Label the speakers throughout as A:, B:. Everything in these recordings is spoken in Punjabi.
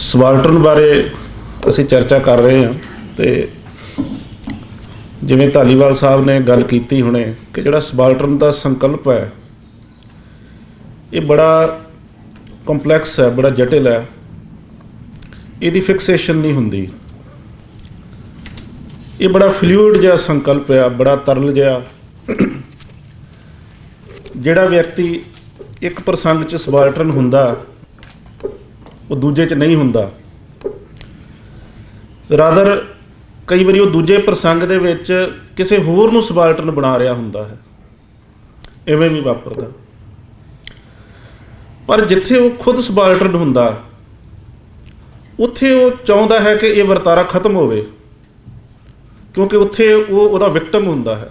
A: ਸਬਾਲਟਰਨ ਬਾਰੇ ਅਸੀਂ ਚਰਚਾ ਕਰ ਰਹੇ ਹਾਂ। ਤੇ ਜਿਵੇਂ ਧਾਲੀਵਾਲ ਸਾਹਿਬ ਨੇ ਗੱਲ ਕੀਤੀ ਹੁਣੇ ਕਿ ਜਿਹੜਾ ਸਬਾਲਟਰਨ ਦਾ ਸੰਕਲਪ ਹੈ ਇਹ ਬੜਾ ਕੰਪਲੈਕਸ ਹੈ, ਬੜਾ ਜਟਿਲ ਹੈ। ਇਹਦੀ ਫਿਕਸੇਸ਼ਨ ਨਹੀਂ ਹੁੰਦੀ। ਇਹ ਬੜਾ ਫਲੂਇਡ ਜਿਹਾ ਸੰਕਲਪ ਆ, ਬੜਾ ਤਰਲ ਜਿਹਾ। ਜਿਹੜਾ ਵਿਅਕਤੀ ਇੱਕ ਪ੍ਰਸੰਗ 'ਚ ਸਬਾਲਟਰਨ ਹੁੰਦਾ ਉਹ ਦੂਜੇ 'ਚ ਨਹੀਂ ਹੁੰਦਾ। ਰਾਦਰ ਕਈ ਵਾਰੀ ਉਹ ਦੂਜੇ ਪ੍ਰਸੰਗ ਦੇ ਵਿੱਚ ਕਿਸੇ ਹੋਰ ਨੂੰ ਸਬਾਲਟਰਨ ਬਣਾ ਰਿਹਾ ਹੁੰਦਾ ਹੈ। ਇਵੇਂ ਵੀ ਵਾਪਰਦਾ। ਪਰ ਜਿੱਥੇ ਉਹ ਖੁਦ ਸਬਾਲਟਰਨ ਹੁੰਦਾ ਉੱਥੇ ਉਹ ਚਾਹੁੰਦਾ ਹੈ ਕਿ ਇਹ ਵਰਤਾਰਾ ਖਤਮ ਹੋਵੇ, ਕਿਉਂਕਿ ਉੱਥੇ ਉਹਦਾ ਵਿਕਟਮ ਹੁੰਦਾ ਹੈ।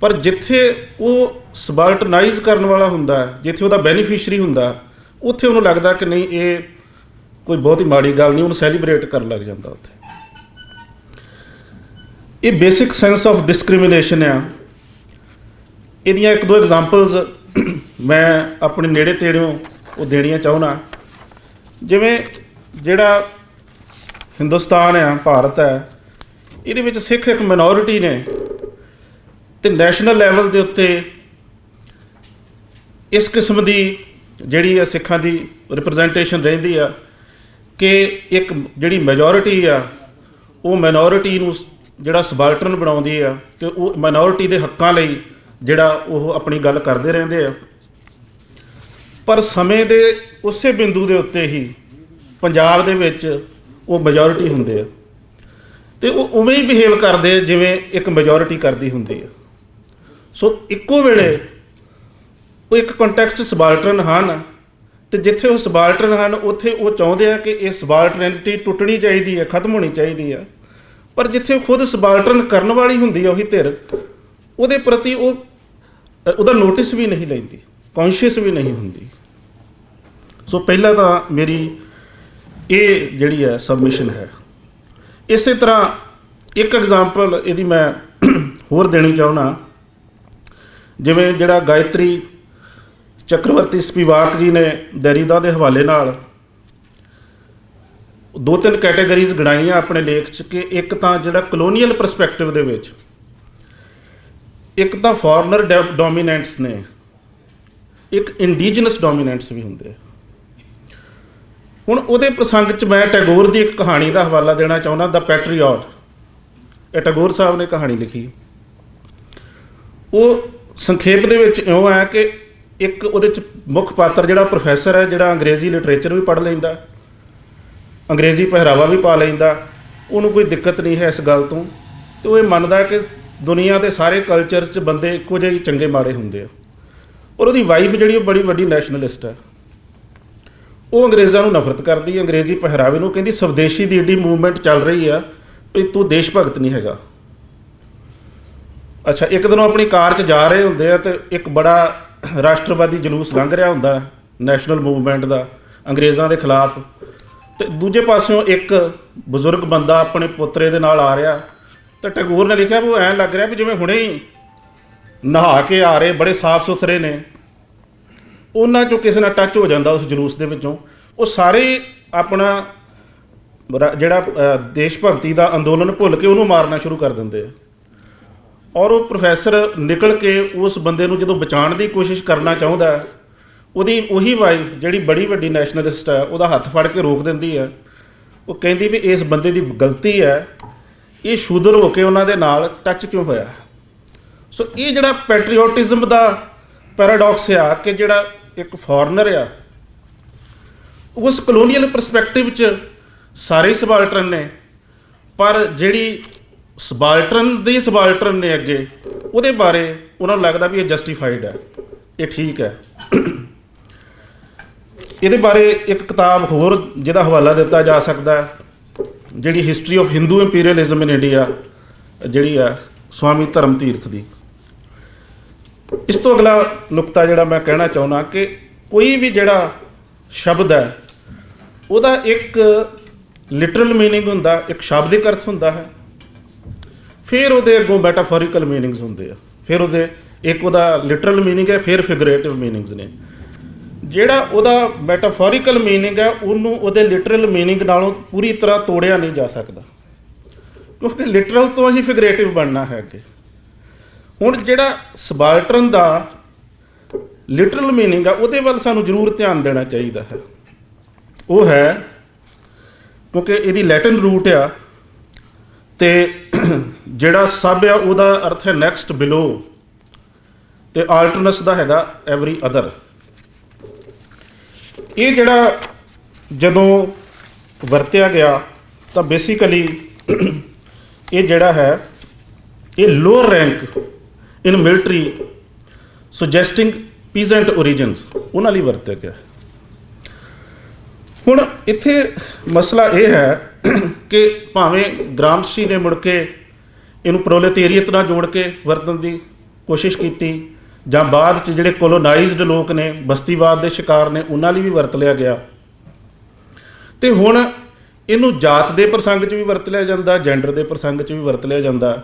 A: ਪਰ ਜਿੱਥੇ ਉਹ ਸਬਾਲਟਨਾਈਜ਼ ਕਰਨ ਵਾਲਾ ਹੁੰਦਾ ਹੈ, ਜਿੱਥੇ ਉਹਦਾ ਬੈਨੀਫਿਸ਼ਰੀ ਹੁੰਦਾ, ਉੱਥੇ ਉਹਨੂੰ ਲੱਗਦਾ ਕਿ ਨਹੀਂ ਇਹ ਕੋਈ ਬਹੁਤ ਹੀ ਮਾੜੀ ਗੱਲ ਨਹੀਂ, ਉਹਨੂੰ ਸੈਲੀਬ੍ਰੇਟ ਕਰਨ ਲੱਗ ਜਾਂਦਾ। ਉੱਥੇ ਇਹ ਬੇਸਿਕ ਸੈਂਸ ਆਫ ਡਿਸਕ੍ਰਿਮੀਨੇਸ਼ਨ ਆ। ਇਹਦੀਆਂ ਇੱਕ ਦੋ ਐਗਜ਼ਾਮਪਲਸ ਮੈਂ ਆਪਣੇ ਨੇੜੇ ਤੇੜਿਓਂ ਉਹ ਦੇਣੀਆਂ ਚਾਹੁੰਦਾ। ਜਿਵੇਂ ਜਿਹੜਾ ਹਿੰਦੁਸਤਾਨ ਆ, ਭਾਰਤ ਹੈ, ਇਹਦੇ ਵਿੱਚ ਸਿੱਖ ਇੱਕ ਮਿਨੋਰਿਟੀ ਨੇ ਅਤੇ ਨੈਸ਼ਨਲ ਲੈਵਲ ਦੇ ਉੱਤੇ ਇਸ ਕਿਸਮ ਦੀ ਜਿਹੜੀ ਆ ਸਿੱਖਾਂ ਦੀ ਰਿਪਰਜੈਂਟੇਸ਼ਨ ਰਹਿੰਦੀ ਆ ਕਿ ਇੱਕ ਜਿਹੜੀ ਮੈਜੋਰਿਟੀ ਆ ਉਹ ਮਾਈਨੋਰਿਟੀ ਨੂੰ ਜਿਹੜਾ ਸਬਾਲਟਰਨ ਬਣਾਉਂਦੀ ਆ ਅਤੇ ਉਹ ਮਾਈਨੋਰਿਟੀ ਦੇ ਹੱਕਾਂ ਲਈ ਜਿਹੜਾ ਉਹ ਆਪਣੀ ਗੱਲ ਕਰਦੇ ਰਹਿੰਦੇ ਆ। ਪਰ ਸਮੇਂ ਦੇ ਉਸੇ ਬਿੰਦੂ ਦੇ ਉੱਤੇ ਹੀ ਪੰਜਾਬ ਦੇ ਵਿੱਚ ਉਹ ਮੈਜੋਰਿਟੀ ਹੁੰਦੇ ਆ ਅਤੇ ਉਹ ਉਵੇਂ ਹੀ ਬਿਹੇਵ ਕਰਦੇ ਜਿਵੇਂ ਇੱਕ ਮੈਜੋਰਿਟੀ ਕਰਦੀ ਹੁੰਦੀ ਆ। ਸੋ ਇੱਕੋ ਵੇਲੇ ਉਹ ਇੱਕ ਕੰਟੈਕਸਟ ਸਬਾਲਟਰਨ ਹਨ ਅਤੇ ਜਿੱਥੇ ਉਹ ਸਬਾਲਟਰਨ ਹਨ ਉੱਥੇ ਉਹ ਚਾਹੁੰਦੇ ਆ ਕਿ ਇਹ ਸਬਾਲਟਰਨਿਟੀ ਟੁੱਟਣੀ ਚਾਹੀਦੀ ਹੈ, ਖਤਮ ਹੋਣੀ ਚਾਹੀਦੀ ਆ। ਪਰ ਜਿੱਥੇ ਉਹ ਖੁਦ ਸਬਾਲਟਰਨ ਕਰਨ ਵਾਲੀ ਹੁੰਦੀ ਆ ਉਹੀ ਧਿਰ, ਉਹਦੇ ਪ੍ਰਤੀ ਉਹਦਾ ਨੋਟਿਸ ਵੀ ਨਹੀਂ ਲੈਂਦੀ, ਕੌਨਸ਼ੀਅਸ ਵੀ ਨਹੀਂ ਹੁੰਦੀ। ਸੋ ਪਹਿਲਾਂ ਤਾਂ ਮੇਰੀ ਇਹ ਜਿਹੜੀ ਹੈ ਸਬਮਿਸ਼ਨ ਹੈ। ਇਸੇ ਤਰ੍ਹਾਂ ਇੱਕ ਐਗਜ਼ਾਮਪਲ ਇਹਦੀ ਮੈਂ ਹੋਰ ਦੇਣੀ ਚਾਹੁੰਦਾ। ਜਿਵੇਂ ਜਿਹੜਾ ਗਾਇਤਰੀ ਚੱਕਰਵਰਤੀ ਸਪਿਵਾਕ ਜੀ ਨੇ ਦੈਰੀਦਾ ਦੇ ਹਵਾਲੇ ਨਾਲ ਦੋ ਤਿੰਨ ਕੈਟੇਗਰੀਜ਼ ਗਣਾਈਆਂ ਆਪਣੇ ਲੇਖ 'ਚ ਕਿ ਇੱਕ ਤਾਂ ਜਿਹੜਾ ਕਲੋਨੀਅਲ ਪਰਸਪੈਕਟਿਵ ਦੇ ਵਿੱਚ, ਇੱਕ ਤਾਂ ਫੋਰਨਰ ਡੋਮੀਨੈਂਟਸ ਨੇ, ਇੱਕ ਇੰਡੀਜਨਸ ਡੋਮੀਨੈਂਟਸ ਵੀ ਹੁੰਦੇ ਆ। ਹੁਣ ਉਹਦੇ ਪ੍ਰਸੰਗ 'ਚ ਮੈਂ ਟੈਗੋਰ ਦੀ ਇੱਕ ਕਹਾਣੀ ਦਾ ਹਵਾਲਾ ਦੇਣਾ ਚਾਹੁੰਦਾ, ਦ ਪੈਟਰੀਓਟ। ਇਹ ਟੈਗੋਰ ਸਾਹਿਬ ਨੇ ਕਹਾਣੀ ਲਿਖੀ। ਉਹ ਸੰਖੇਪ ਦੇ ਵਿੱਚ ਇਉਂ ਹੈ ਕਿ ਇੱਕ ਉਹਦੇ 'ਚ ਮੁੱਖ ਪਾਤਰ ਜਿਹੜਾ ਪ੍ਰੋਫੈਸਰ ਹੈ, ਜਿਹੜਾ ਅੰਗਰੇਜ਼ੀ ਲਿਟਰੇਚਰ ਵੀ ਪੜ੍ਹ ਲੈਂਦਾ, ਅੰਗਰੇਜ਼ੀ ਪਹਿਰਾਵਾ ਵੀ ਪਾ ਲੈਂਦਾ, ਉਹਨੂੰ ਕੋਈ ਦਿੱਕਤ ਨਹੀਂ ਹੈ ਇਸ ਗੱਲ ਤੋਂ। ਅਤੇ ਉਹ ਇਹ ਮੰਨਦਾ ਕਿ ਦੁਨੀਆ ਦੇ ਸਾਰੇ ਕਲਚਰ 'ਚ ਬੰਦੇ ਇੱਕੋ ਜਿਹੇ ਚੰਗੇ ਮਾੜੇ ਹੁੰਦੇ ਆ। ਔਰ ਉਹਦੀ ਵਾਈਫ ਜਿਹੜੀ ਉਹ ਬੜੀ ਵੱਡੀ ਨੈਸ਼ਨਲਿਸਟ ਹੈ। ਉਹ ਅੰਗਰੇਜ਼ਾਂ ਨੂੰ ਨਫ਼ਰਤ ਕਰਦੀ, ਅੰਗਰੇਜ਼ੀ ਪਹਿਰਾਵੇ ਨੂੰ, ਕਹਿੰਦੀ ਸਵਦੇਸ਼ੀ ਦੀ ਏਡੀ ਮੂਵਮੈਂਟ ਚੱਲ ਰਹੀ ਆ ਵੀ ਤੂੰ ਦੇਸ਼ ਭਗਤ ਨਹੀਂ ਹੈਗਾ। ਅੱਛਾ, ਇੱਕ ਦਿਨ ਉਹ ਆਪਣੀ ਕਾਰ 'ਚ ਜਾ ਰਹੇ ਹੁੰਦੇ ਆ ਅਤੇ ਇੱਕ ਬੜਾ ਰਾਸ਼ਟਰਵਾਦੀ ਜਲੂਸ ਲੰਘ ਰਿਹਾ ਹੁੰਦਾ ਨੈਸ਼ਨਲ ਮੂਵਮੈਂਟ ਦਾ ਅੰਗਰੇਜ਼ਾਂ ਦੇ ਖਿਲਾਫ। ਅਤੇ ਦੂਜੇ ਪਾਸਿਓਂ ਇੱਕ ਬਜ਼ੁਰਗ ਬੰਦਾ ਆਪਣੇ ਪੋਤਰੇ ਦੇ ਨਾਲ ਆ ਰਿਹਾ। ਤਾਂ ਟੈਗੋਰ ਨੇ ਲਿਖਿਆ ਵੀ ਉਹ ਐਂ ਲੱਗ ਰਿਹਾ ਵੀ ਜਿਵੇਂ ਹੁਣੇ ਹੀ ਨਹਾ ਕੇ ਆ ਰਹੇ, ਬੜੇ ਸਾਫ ਸੁਥਰੇ ਨੇ। ਉਹਨਾਂ 'ਚੋਂ ਕਿਸੇ ਨਾਲ ਟੱਚ ਹੋ ਜਾਂਦਾ ਉਸ ਜਲੂਸ ਦੇ ਵਿੱਚੋਂ, ਉਹ ਸਾਰੇ ਆਪਣਾ ਜਿਹੜਾ ਦੇਸ਼ ਭਗਤੀ ਦਾ ਅੰਦੋਲਨ ਭੁੱਲ ਕੇ ਉਹਨੂੰ ਮਾਰਨਾ ਸ਼ੁਰੂ ਕਰ ਦਿੰਦੇ ਆ। ਔਰ ਉਹ ਪ੍ਰੋਫੈਸਰ ਨਿਕਲ ਕੇ ਉਸ ਬੰਦੇ ਨੂੰ ਜਦੋਂ ਬਚਾਉਣ ਦੀ ਕੋਸ਼ਿਸ਼ ਕਰਨਾ ਚਾਹੁੰਦਾ, ਉਹਦੀ ਉਹੀ ਵਾਈਫ ਜਿਹੜੀ ਬੜੀ ਵੱਡੀ ਨੈਸ਼ਨਲਿਸਟ ਹੈ ਉਹਦਾ ਹੱਥ ਫੜ ਕੇ ਰੋਕ ਦਿੰਦੀ ਹੈ। ਉਹ ਕਹਿੰਦੀ ਵੀ ਇਸ ਬੰਦੇ ਦੀ ਗਲਤੀ ਹੈ, ਇਹ ਸ਼ੂਦਰ ਹੋ ਕੇ ਉਹਨਾਂ ਦੇ ਨਾਲ ਟੱਚ ਕਿਉਂ ਹੋਇਆ। ਸੋ ਇਹ ਜਿਹੜਾ ਪੈਟਰੀਓਟਿਜ਼ਮ ਦਾ ਪੈਰਾਡੌਕਸ ਆ ਕਿ ਜਿਹੜਾ ਇੱਕ ਫੋਰਨਰ ਆ ਉਸ ਕਲੋਨੀਅਲ ਪਰਸਪੈਕਟਿਵ 'ਚ ਸਾਰੇ ਸਬਾਲਟਰਨ ਨੇ, ਪਰ ਜਿਹੜੀ ਸਬਾਲਟਰਨ ਨੇ ਅੱਗੇ ਉਹਦੇ ਬਾਰੇ ਉਹਨਾਂ ਨੂੰ ਲੱਗਦਾ ਵੀ ਇਹ ਜਸਟੀਫਾਈਡ ਹੈ, ਇਹ ਠੀਕ ਹੈ। ਇਹਦੇ ਬਾਰੇ ਇੱਕ ਕਿਤਾਬ ਹੋਰ ਜਿਹਦਾ ਹਵਾਲਾ ਦਿੱਤਾ ਜਾ ਸਕਦਾ, ਜਿਹੜੀ history of Hindu imperialism in India, ਜਿਹੜੀ ਆ ਸਵਾਮੀ ਧਰਮ ਤੀਰਥ ਦੀ। ਇਸ ਤੋਂ ਅਗਲਾ ਨੁਕਤਾ ਜਿਹੜਾ ਮੈਂ ਕਹਿਣਾ ਚਾਹੁੰਦਾ ਕਿ ਕੋਈ ਵੀ ਜਿਹੜਾ ਸ਼ਬਦ ਹੈ ਉਹਦਾ ਇੱਕ ਲਿਟਰਲ ਮੀਨਿੰਗ ਹੁੰਦਾ, ਇੱਕ ਸ਼ਾਬਦਿਕ ਅਰਥ ਹੁੰਦਾ ਹੈ, ਫਿਰ ਉਹਦੇ ਅੱਗੋਂ ਮੈਟਾਫੋਰੀਕਲ ਮੀਨਿੰਗਸ ਹੁੰਦੇ ਆ, ਫਿਰ ਉਹਦੇ ਇੱਕ ਉਹਦਾ ਲਿਟਰਲ ਮੀਨਿੰਗ ਹੈ, ਫਿਰ ਫਿਗਰੇਟਿਵ ਮੀਨਿੰਗਸ ਨੇ। ਜਿਹੜਾ ਉਹਦਾ ਮੈਟਾਫੋਰੀਕਲ ਮੀਨਿੰਗ ਹੈ ਉਹਨੂੰ ਉਹਦੇ ਲਿਟਰਲ ਮੀਨਿੰਗ ਨਾਲੋਂ ਪੂਰੀ ਤਰ੍ਹਾਂ ਤੋੜਿਆ ਨਹੀਂ ਜਾ ਸਕਦਾ, ਕਿਉਂਕਿ ਲਿਟਰਲ ਤੋਂ ਹੀ ਫਿਗਰੇਟਿਵ ਬਣਨਾ ਹੈ ਅੱਗੇ। ਹੁਣ ਜਿਹੜਾ ਸਬਾਲਟਰਨ ਦਾ ਲਿਟਰਲ ਮੀਨਿੰਗ ਆ ਉਹਦੇ ਵੱਲ ਸਾਨੂੰ ਜ਼ਰੂਰ ਧਿਆਨ ਦੇਣਾ ਚਾਹੀਦਾ ਹੈ। ਉਹ ਹੈ ਕਿਉਂਕਿ ਇਹਦੀ ਲੈਟਿਨ ਰੂਟ ਆ, ਅਤੇ ਜਿਹੜਾ ਸਬ ਆ ਉਹਦਾ ਅਰਥ ਹੈ ਨੈਕਸਟ ਬਿਲੋ, ਅਤੇ ਆਲਟਰਨਸ ਦਾ ਹੈਗਾ ਐਵਰੀ ਅਦਰ। ਇਹ ਜਿਹੜਾ ਜਦੋਂ ਵਰਤਿਆ ਗਿਆ ਤਾਂ ਬੇਸਿਕਲੀ ਇਹ ਜਿਹੜਾ ਹੈ ਇਹ ਲੋਅਰ ਰੈਂਕ ਇਨ ਮਿਲਟਰੀ ਸੁਜੈਸਟਿੰਗ ਪੀਜ਼ੈਂਟ ਓਰੀਜਨਸ ਉਹਨਾਂ ਲਈ ਵਰਤਿਆ ਗਿਆ। ਹੁਣ ਇੱਥੇ ਮਸਲਾ ਇਹ ਹੈ ਕਿ ਭਾਵੇਂ ਗ੍ਰਾਮਸੀ ਨੇ ਮੁੜ ਕੇ ਇਹਨੂੰ ਪ੍ਰੋਲੇਟੇਰੀਅਤ ਨਾਲ ਜੋੜ ਕੇ ਵਰਤਣ ਦੀ ਕੋਸ਼ਿਸ਼ ਕੀਤੀ, ਜਾਂ ਬਾਅਦ 'ਚ ਜਿਹੜੇ ਕੋਲੋਨਾਈਜ਼ਡ ਲੋਕ ਨੇ, ਬਸਤੀਵਾਦ ਦੇ ਸ਼ਿਕਾਰ ਨੇ, ਉਹਨਾਂ ਲਈ ਵੀ ਵਰਤ ਲਿਆ ਗਿਆ। ਅਤੇ ਹੁਣ ਇਹਨੂੰ ਜਾਤ ਦੇ ਪ੍ਰਸੰਗ 'ਚ ਵੀ ਵਰਤ ਲਿਆ ਜਾਂਦਾ, ਜੈਂਡਰ ਦੇ ਪ੍ਰਸੰਗ 'ਚ ਵੀ ਵਰਤ ਲਿਆ ਜਾਂਦਾ।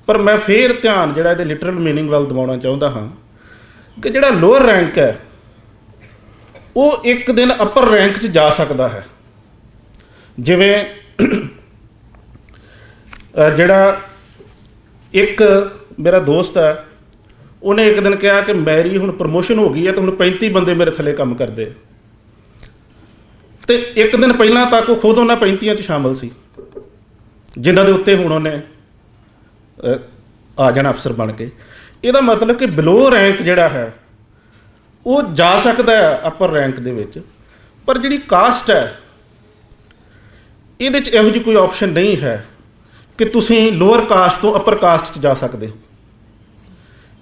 A: ਪਰ ਮੈਂ ਫਿਰ ਧਿਆਨ ਜਿਹੜਾ ਇਹਦੇ ਲਿਟਰਲ ਮੀਨਿੰਗ ਵੱਲ ਦਿਵਾਉਣਾ ਚਾਹੁੰਦਾ ਹਾਂ ਕਿ ਜਿਹੜਾ ਲੋਅਰ ਰੈਂਕ ਹੈ ਉਹ ਇੱਕ ਦਿਨ ਅਪਰ ਰੈਂਕ 'ਚ ਜਾ ਸਕਦਾ ਹੈ। ਜਿਵੇਂ ਜਿਹੜਾ ਇੱਕ ਮੇਰਾ ਦੋਸਤ ਹੈ, ਉਹਨੇ ਇੱਕ ਦਿਨ ਕਿਹਾ ਕਿ ਮੇਰੀ ਹੁਣ ਪ੍ਰਮੋਸ਼ਨ ਹੋ ਗਈ ਹੈ ਅਤੇ ਹੁਣ 35 ਬੰਦੇ ਮੇਰੇ ਥੱਲੇ ਕੰਮ ਕਰਦੇ, ਅਤੇ ਇੱਕ ਦਿਨ ਪਹਿਲਾਂ ਤੱਕ ਉਹ ਖੁਦ ਉਹਨਾਂ 35 'ਚ ਸ਼ਾਮਲ ਸੀ ਜਿਨ੍ਹਾਂ ਦੇ ਉੱਤੇ ਹੁਣ ਉਹਨੇ ਆ ਜਾਣਾ ਅਫਸਰ ਬਣ ਕੇ। ਇਹਦਾ ਮਤਲਬ ਕਿ ਬਿਲੋ ਰੈਂਕ ਜਿਹੜਾ ਹੈ ਉਹ ਜਾ ਸਕਦਾ ਹੈ ਅਪਰ ਰੈਂਕ ਦੇ ਵਿੱਚ, ਪਰ ਜਿਹੜੀ ਕਾਸਟ ਹੈ ਇਹਦੇ 'ਚ ਇਹੋ ਜਿਹੀ ਕੋਈ ਆਪਸ਼ਨ ਨਹੀਂ ਹੈ ਕਿ ਤੁਸੀਂ ਲੋਅਰ ਕਾਸਟ ਤੋਂ ਅਪਰ ਕਾਸਟ 'ਚ ਜਾ ਸਕਦੇ ਹੋ।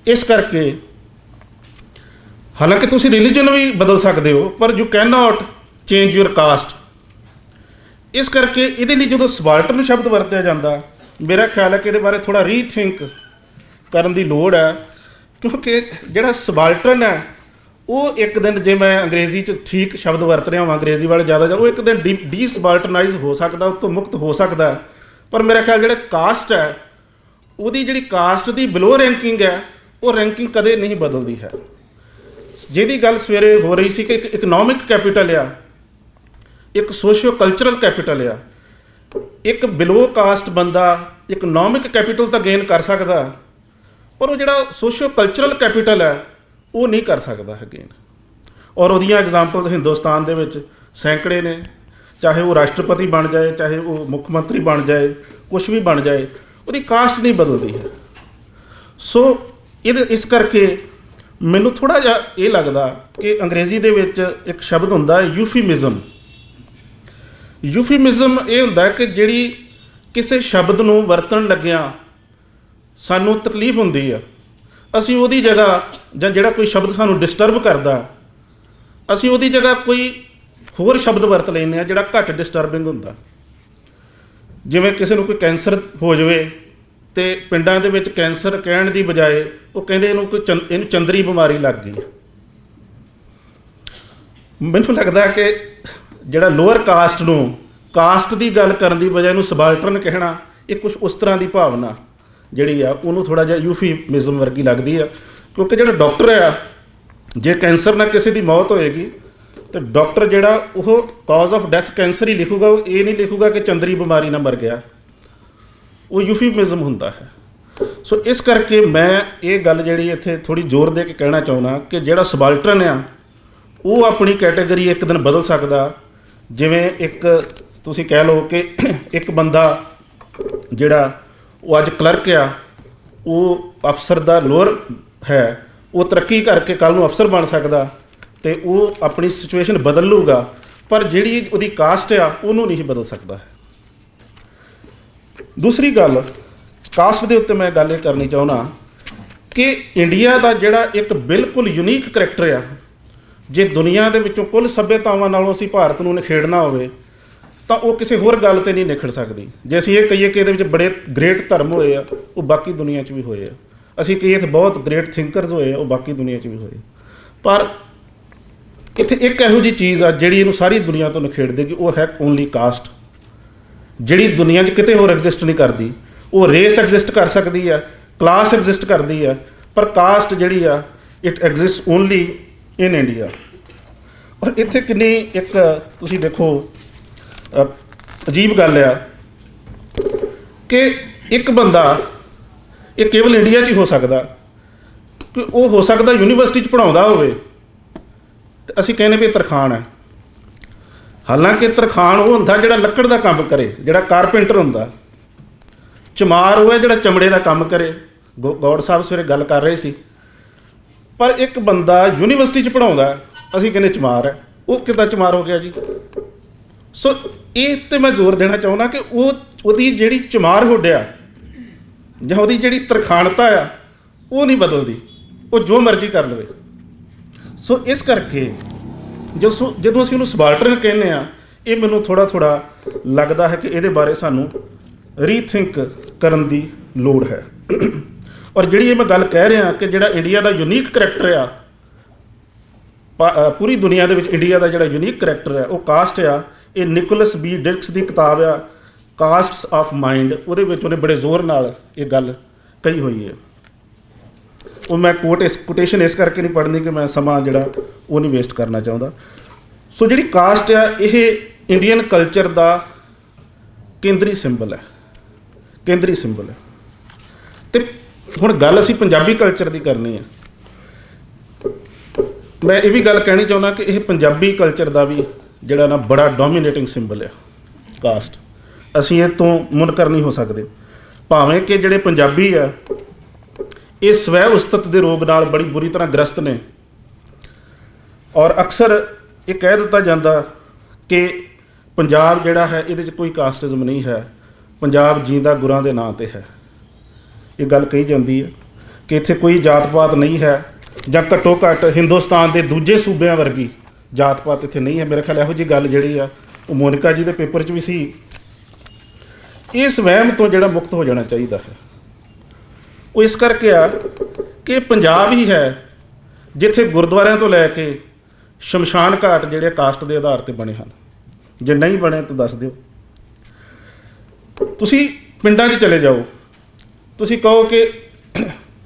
A: ਇਸ ਕਰਕੇ ਹਾਲਾਂਕਿ ਤੁਸੀਂ ਰਿਲੀਜਨ ਵੀ ਬਦਲ ਸਕਦੇ ਹੋ, ਪਰ you can not change your caste. ਇਸ ਕਰਕੇ ਇਹਦੇ ਲਈ ਜਦੋਂ ਸਬਾਲਟਰਨ ਸ਼ਬਦ ਵਰਤਿਆ ਜਾਂਦਾ, ਮੇਰਾ ਖਿਆਲ ਹੈ ਕਿ ਇਹਦੇ ਬਾਰੇ ਥੋੜ੍ਹਾ ਰੀਥਿੰਕ ਕਰਨ ਦੀ ਲੋੜ ਹੈ, ਕਿਉਂਕਿ ਜਿਹੜਾ ਸਬਾਲਟਰਨ ਹੈ ਉਹ ਇੱਕ ਦਿਨ, ਜੇ ਮੈਂ ਅੰਗਰੇਜ਼ੀ 'ਚ ਠੀਕ ਸ਼ਬਦ ਵਰਤ ਰਿਹਾ ਹਾਂ, ਅੰਗਰੇਜ਼ੀ ਵਾਲੇ ਜ਼ਿਆਦਾ ਉਹ ਇੱਕ ਦਿਨ ਡੀ ਸਬਾਲਟਰਨਾਈਜ਼ ਹੋ ਸਕਦਾ, ਉਹ ਤੋਂ ਮੁਕਤ ਹੋ ਸਕਦਾ। ਪਰ ਮੇਰਾ ਖਿਆਲ ਜਿਹੜਾ ਕਾਸਟ ਹੈ ਉਹਦੀ ਜਿਹੜੀ ਕਾਸਟ ਦੀ ਬਿਲੋ ਰੈਂਕਿੰਗ ਹੈ ਉਹ ਰੈਂਕਿੰਗ ਕਦੇ ਨਹੀਂ ਬਦਲਦੀ ਹੈ। ਜਿਹਦੀ ਗੱਲ ਸਵੇਰੇ ਹੋ ਰਹੀ ਸੀ ਕਿ ਇੱਕ ਇਕਨੋਮਿਕ ਕੈਪੀਟਲ ਆ, ਇੱਕ ਸੋਸ਼ੀਓ ਕਲਚਰਲ ਕੈਪੀਟਲ ਆ। ਇੱਕ ਬਿਲੋ ਕਾਸਟ ਬੰਦਾ ਇਕਨੋਮਿਕ ਕੈਪੀਟਲ ਤਾਂ ਗੇਨ ਕਰ ਸਕਦਾ, ਪਰ ਉਹ ਜਿਹੜਾ ਸੋਸ਼ੀਓ ਕਲਚਰਲ ਕੈਪੀਟਲ ਹੈ ਉਹ ਨਹੀਂ ਕਰ ਸਕਦਾ ਹੈ ਗੇਨ। ਔਰ ਉਹਦੀਆਂ ਐਗਜ਼ਾਮਪਲਸ ਹਿੰਦੁਸਤਾਨ ਦੇ ਵਿੱਚ ਸੈਂਕੜੇ ਨੇ, ਚਾਹੇ ਉਹ ਰਾਸ਼ਟਰਪਤੀ ਬਣ ਜਾਏ, ਚਾਹੇ ਉਹ ਮੁੱਖ ਮੰਤਰੀ ਬਣ ਜਾਏ, ਕੁਛ ਵੀ ਬਣ ਜਾਏ, ਉਹਦੀ ਕਾਸਟ ਨਹੀਂ ਬਦਲਦੀ ਹੈ। ਸੋ ਇਸ ਕਰਕੇ ਮੈਨੂੰ ਥੋੜ੍ਹਾ ਜਿਹਾ ਇਹ ਲੱਗਦਾ ਕਿ ਅੰਗਰੇਜ਼ੀ ਦੇ ਵਿੱਚ ਇੱਕ ਸ਼ਬਦ ਹੁੰਦਾ ਯੂਫੀਮਿਜ਼ਮ। ਯੂਫੀਮਿਜ਼ਮ ਇਹ ਹੁੰਦਾ ਕਿ ਜਿਹੜੀ ਕਿਸੇ ਸ਼ਬਦ ਨੂੰ ਵਰਤਣ ਲੱਗਿਆਂ ਸਾਨੂੰ ਤਕਲੀਫ ਹੁੰਦੀ ਆ, ਅਸੀਂ ਉਹਦੀ ਜਗ੍ਹਾ, ਜਾਂ ਜਿਹੜਾ ਕੋਈ ਸ਼ਬਦ ਸਾਨੂੰ ਡਿਸਟਰਬ ਕਰਦਾ, ਅਸੀਂ ਉਹਦੀ ਜਗ੍ਹਾ ਕੋਈ ਹੋਰ ਸ਼ਬਦ ਵਰਤ ਲੈਂਦੇ ਹਾਂ ਜਿਹੜਾ ਘੱਟ ਡਿਸਟਰਬਿੰਗ ਹੁੰਦਾ। ਜਿਵੇਂ ਕਿਸੇ ਨੂੰ ਕੋਈ ਕੈਂਸਰ ਹੋ ਜਾਵੇ ਅਤੇ ਪਿੰਡਾਂ ਦੇ ਵਿੱਚ ਕੈਂਸਰ ਕਹਿਣ ਦੀ ਬਜਾਏ ਉਹ ਕਹਿੰਦੇ ਇਹਨੂੰ ਇਹਨੂੰ ਚੰਦਰੀ ਬਿਮਾਰੀ ਲੱਗ ਗਈ। ਮੈਨੂੰ ਲੱਗਦਾ ਕਿ ਜਿਹੜਾ ਲੋਅਰ ਕਾਸਟ ਨੂੰ ਕਾਸਟ ਦੀ ਗੱਲ ਕਰਨ ਦੀ ਬਜਾਏ ਇਹਨੂੰ ਸਬਾਲਟਰਨ ਕਹਿਣਾ, ਇਹ ਕੁਛ ਉਸ ਤਰ੍ਹਾਂ ਦੀ ਭਾਵਨਾ ਜਿਹੜੀ ਆ ਉਹਨੂੰ ਥੋੜ੍ਹਾ ਜਿਹਾ ਯੂਫੀਮਿਜ਼ਮ ਵਰਗੀ ਲੱਗਦੀ ਆ। ਕਿਉਂਕਿ ਜਿਹੜਾ ਡਾਕਟਰ ਆ, ਜੇ ਕੈਂਸਰ ਨਾਲ ਕਿਸੇ ਦੀ ਮੌਤ ਹੋਏਗੀ ਅਤੇ ਡਾਕਟਰ ਜਿਹੜਾ ਉਹ ਕਾਜ਼ ਆਫ ਡੈਥ ਕੈਂਸਰ ਹੀ ਲਿਖੂਗਾ, ਉਹ ਇਹ ਨਹੀਂ ਲਿਖੂਗਾ ਕਿ ਚੰਦਰੀ ਬਿਮਾਰੀ ਨਾਲ ਮਰ ਗਿਆ। ਉਹ ਯੂਫੀਮਿਜ਼ਮ ਹੁੰਦਾ ਹੈ। ਸੋ ਇਸ ਕਰਕੇ ਮੈਂ ਇਹ ਗੱਲ ਜਿਹੜੀ ਇੱਥੇ ਥੋੜ੍ਹੀ ਜ਼ੋਰ ਦੇ ਕੇ ਕਹਿਣਾ ਚਾਹੁੰਦਾ ਕਿ ਜਿਹੜਾ ਸਬਾਲਟਰਨ ਆ ਉਹ ਆਪਣੀ ਕੈਟੇਗਰੀ ਇੱਕ ਦਿਨ ਬਦਲ ਸਕਦਾ। ਜਿਵੇਂ ਇੱਕ ਤੁਸੀਂ ਕਹਿ ਲਓ ਕਿ ਇੱਕ ਬੰਦਾ ਜਿਹੜਾ ਉਹ ਅੱਜ ਕਲਰਕ ਆ, ਉਹ ਅਫਸਰ ਦਾ ਲੋਅਰ ਹੈ, ਉਹ ਤਰੱਕੀ ਕਰਕੇ ਕੱਲ੍ਹ ਨੂੰ ਅਫਸਰ ਬਣ ਸਕਦਾ ਅਤੇ ਉਹ ਆਪਣੀ ਸਿਚੁਏਸ਼ਨ ਬਦਲ ਲੂਗਾ, ਪਰ ਜਿਹੜੀ ਉਹਦੀ ਕਾਸਟ ਆ ਉਹਨੂੰ ਨਹੀਂ ਬਦਲ ਸਕਦਾ ਹੈ। ਦੂਸਰੀ ਗੱਲ, ਕਾਸਟ ਦੇ ਉੱਤੇ ਮੈਂ ਗੱਲ ਇਹ ਕਰਨੀ ਚਾਹੁੰਦਾ ਕਿ ਇੰਡੀਆ ਦਾ ਜਿਹੜਾ ਇੱਕ ਬਿਲਕੁਲ ਯੂਨੀਕ ਕਰੈਕਟਰ ਆ, ਜੇ ਦੁਨੀਆ ਦੇ ਵਿੱਚੋਂ ਕੁੱਲ ਸੱਭਿਅਤਾਵਾਂ ਨਾਲੋਂ ਅਸੀਂ ਭਾਰਤ ਨੂੰ ਨਿਖੇੜਨਾ ਹੋਵੇ ਤਾਂ ਉਹ ਕਿਸੇ ਹੋਰ ਗੱਲ 'ਤੇ ਨਹੀਂ ਨਿਖੜ ਸਕਦੀ। ਜੇ ਅਸੀਂ ਇਹ ਕਹੀਏ ਕਿ ਇਹਦੇ ਵਿੱਚ ਬੜੇ ਗ੍ਰੇਟ ਧਰਮ ਹੋਏ ਆ, ਉਹ ਬਾਕੀ ਦੁਨੀਆ 'ਚ ਵੀ ਹੋਏ ਆ। ਅਸੀਂ ਕਹੀਏ ਇੱਥੇ ਬਹੁਤ ਗ੍ਰੇਟ ਥਿੰਕਰਸ ਹੋਏ ਆ, ਉਹ ਬਾਕੀ ਦੁਨੀਆ 'ਚ ਵੀ ਹੋਏ। ਪਰ ਇੱਥੇ ਇੱਕ ਇਹੋ ਜਿਹੀ ਚੀਜ਼ ਆ ਜਿਹੜੀ ਇਹਨੂੰ ਸਾਰੀ ਦੁਨੀਆ ਤੋਂ ਨਿਖੇੜ ਦੇਗੀ, ਉਹ ਹੈ ਓਨਲੀ ਕਾਸਟ, ਜਿਹੜੀ ਦੁਨੀਆ 'ਚ ਕਿਤੇ ਹੋਰ ਐਗਜ਼ਿਸਟ ਨਹੀਂ ਕਰਦੀ। ਉਹ ਰੇਸ ਐਗਜ਼ਿਸਟ ਕਰ ਸਕਦੀ ਆ, ਕਲਾਸ ਐਗਜ਼ਿਸਟ ਕਰਦੀ ਆ, ਪਰ ਕਾਸਟ ਜਿਹੜੀ ਆ it exist only in India. ਪਰ ਇੱਥੇ ਕਿੰਨੀ ਇੱਕ ਤੁਸੀਂ ਦੇਖੋ ਅਜੀਬ ਗੱਲ ਆ ਕਿ ਇੱਕ ਬੰਦਾ ਇਹ ਕੇਵਲ ਇੰਡੀਆ 'ਚ ਹੀ ਹੋ ਸਕਦਾ ਕਿ ਉਹ ਹੋ ਸਕਦਾ ਯੂਨੀਵਰਸਿਟੀ 'ਚ ਪੜ੍ਹਾਉਂਦਾ ਹੋਵੇ ਤੇ ਅਸੀਂ ਕਹਿੰਦੇ ਵੀ ਇਹ ਤਰਖਾਣ ਹੈ। ਹਾਲਾਂਕਿ ਤਰਖਾਣ ਉਹ ਹੁੰਦਾ ਜਿਹੜਾ ਲੱਕੜ ਦਾ ਕੰਮ ਕਰੇ, ਜਿਹੜਾ ਕਾਰਪੈਂਟਰ ਹੁੰਦਾ। ਚਮਾਰ ਉਹ ਹੈ ਜਿਹੜਾ ਚਮੜੇ ਦਾ ਕੰਮ ਕਰੇ। ਗੌਡ ਸਾਹਿਬ ਸਵੇਰੇ ਗੱਲ ਕਰ ਰਹੇ ਸੀ। ਪਰ ਇੱਕ ਬੰਦਾ ਯੂਨੀਵਰਸਿਟੀ 'ਚ ਪੜ੍ਹਾਉਂਦਾ, ਅਸੀਂ ਕਹਿੰਦੇ ਚਮਾਰ ਹੈ। ਉਹ ਕਿੱਦਾਂ ਚਮਾਰ ਹੋ ਗਿਆ ਜੀ? ਸੋ ਇਹ 'ਤੇ ਮੈਂ ਜ਼ੋਰ ਦੇਣਾ ਚਾਹੁੰਦਾ ਕਿ ਉਹਦੀ ਜਿਹੜੀ ਚਮਾਰ ਹੁੱਡਿਆ ਜਾਂ ਉਹਦੀ ਜਿਹੜੀ ਤਰਖਾਣਤਾ ਆ ਉਹ ਨਹੀਂ ਬਦਲਦੀ, ਉਹ ਜੋ ਮਰਜ਼ੀ ਕਰ ਲਵੇ। ਸੋ ਇਸ ਕਰਕੇ ਜਦੋਂ ਅਸੀਂ ਉਹਨੂੰ ਸਬਾਲਟਰਨ ਕਹਿੰਦੇ ਹਾਂ, ਇਹ ਮੈਨੂੰ ਥੋੜ੍ਹਾ ਲੱਗਦਾ ਹੈ ਕਿ ਇਹਦੇ ਬਾਰੇ ਸਾਨੂੰ ਰੀਥਿੰਕ ਕਰਨ ਦੀ ਲੋੜ ਹੈ। ਔਰ ਜਿਹੜੀ ਇਹ ਮੈਂ ਗੱਲ ਕਹਿ ਰਿਹਾ ਕਿ ਜਿਹੜਾ ਇੰਡੀਆ ਦਾ ਯੂਨੀਕ ਕਰੈਕਟਰ ਆ, ਪੂਰੀ ਦੁਨੀਆ ਦੇ ਵਿੱਚ ਇੰਡੀਆ ਦਾ ਜਿਹੜਾ ਯੂਨੀਕ ਕਰੈਕਟਰ ਹੈ ਉਹ ਕਾਸਟ ਆ। ਇਹ ਨਿਕੋਲਸ ਬੀ ਡਿਰਕਸ ਦੀ ਕਿਤਾਬ ਆ ਕਾਸਟਸ ਆਫ ਮਾਈਂਡ, ਉਹਦੇ ਵਿੱਚ ਉਹਨੇ ਬੜੇ ਜ਼ੋਰ ਨਾਲ ਇਹ ਗੱਲ ਕਹੀ ਹੋਈ ਹੈ। ਉਹ ਮੈਂ ਕੋਟੇਸ਼ਨ ਇਸ ਕਰਕੇ ਨਹੀਂ ਪੜ੍ਹਨੀ ਕਿ ਮੈਂ ਸਮਾਂ ਜਿਹੜਾ ਉਹ ਨਹੀਂ ਵੇਸਟ ਕਰਨਾ ਚਾਹੁੰਦਾ। ਸੋ ਜਿਹੜੀ ਕਾਸਟ ਆ ਇਹ ਇੰਡੀਅਨ ਕਲਚਰ ਦਾ ਕੇਂਦਰੀ ਸਿੰਬਲ ਹੈ, ਕੇਂਦਰੀ ਸਿੰਬਲ ਹੈ। ਅਤੇ ਹੁਣ ਗੱਲ ਅਸੀਂ ਪੰਜਾਬੀ ਕਲਚਰ ਦੀ ਕਰਨੀ ਹੈ। ਮੈਂ ਇਹ ਵੀ ਗੱਲ ਕਹਿਣੀ ਚਾਹੁੰਦਾ ਕਿ ਇਹ ਪੰਜਾਬੀ ਕਲਚਰ ਦਾ ਵੀ ਜਿਹੜਾ ਨਾ ਬੜਾ ਡੋਮੀਨੇਟਿੰਗ ਸਿੰਬਲ ਆ ਕਾਸਟ। ਅਸੀਂ ਇਹ ਤੋਂ ਮੁਨਕਰ ਨਹੀਂ ਹੋ ਸਕਦੇ, ਭਾਵੇਂ ਕਿ ਜਿਹੜੇ ਪੰਜਾਬੀ ਆ ਇਹ ਸਵੈ ਉਸਤਤ ਦੇ ਰੋਗ ਨਾਲ ਬੜੀ ਬੁਰੀ ਤਰ੍ਹਾਂ ਗ੍ਰਸਤ ਨੇ। ਔਰ ਅਕਸਰ ਇਹ ਕਹਿ ਦਿੱਤਾ ਜਾਂਦਾ ਕਿ ਪੰਜਾਬ ਜਿਹੜਾ ਹੈ ਇਹਦੇ 'ਚ ਕੋਈ ਕਾਸਟਿਜ਼ਮ ਨਹੀਂ ਹੈ, ਪੰਜਾਬ ਜੀਂਦਾ ਗੁਰਾਂ ਦੇ ਨਾਂ 'ਤੇ ਹੈ। ਇਹ ਗੱਲ ਕਹੀ ਜਾਂਦੀ ਹੈ ਕਿ ਇੱਥੇ ਕੋਈ ਜਾਤ ਪਾਤ ਨਹੀਂ ਹੈ, ਜਾਂ ਘੱਟੋ ਘੱਟ ਹਿੰਦੁਸਤਾਨ ਦੇ ਦੂਜੇ ਸੂਬਿਆਂ ਵਰਗੀ ਜਾਤ ਪਾਤ ਇੱਥੇ ਨਹੀਂ ਹੈ। ਮੇਰੇ ਖਿਆਲ ਇਹੋ ਜਿਹੀ ਗੱਲ ਜਿਹੜੀ ਆ ਉਹ ਮੋਨਿਕਾ ਜੀ ਦੇ ਪੇਪਰ 'ਚ ਵੀ ਸੀ। ਇਸ ਵਹਿਮ ਤੋਂ ਜਿਹੜਾ ਮੁਕਤ ਹੋ ਜਾਣਾ ਚਾਹੀਦਾ ਹੈ। ਉਹ ਇਸ ਕਰਕੇ ਆ ਕਿ ਪੰਜਾਬ ਹੀ ਹੈ ਜਿੱਥੇ ਗੁਰਦੁਆਰਿਆਂ ਤੋਂ ਲੈ ਕੇ ਸ਼ਮਸ਼ਾਨ ਘਾਟ ਜਿਹੜੇ ਕਾਸਟ ਦੇ ਆਧਾਰ 'ਤੇ ਬਣੇ ਹਨ। ਜੇ ਨਹੀਂ ਬਣੇ ਤਾਂ ਦੱਸ ਦਿਓ। ਤੁਸੀਂ ਪਿੰਡਾਂ 'ਚ ਚਲੇ ਜਾਓ, ਤੁਸੀਂ ਕਹੋ ਕਿ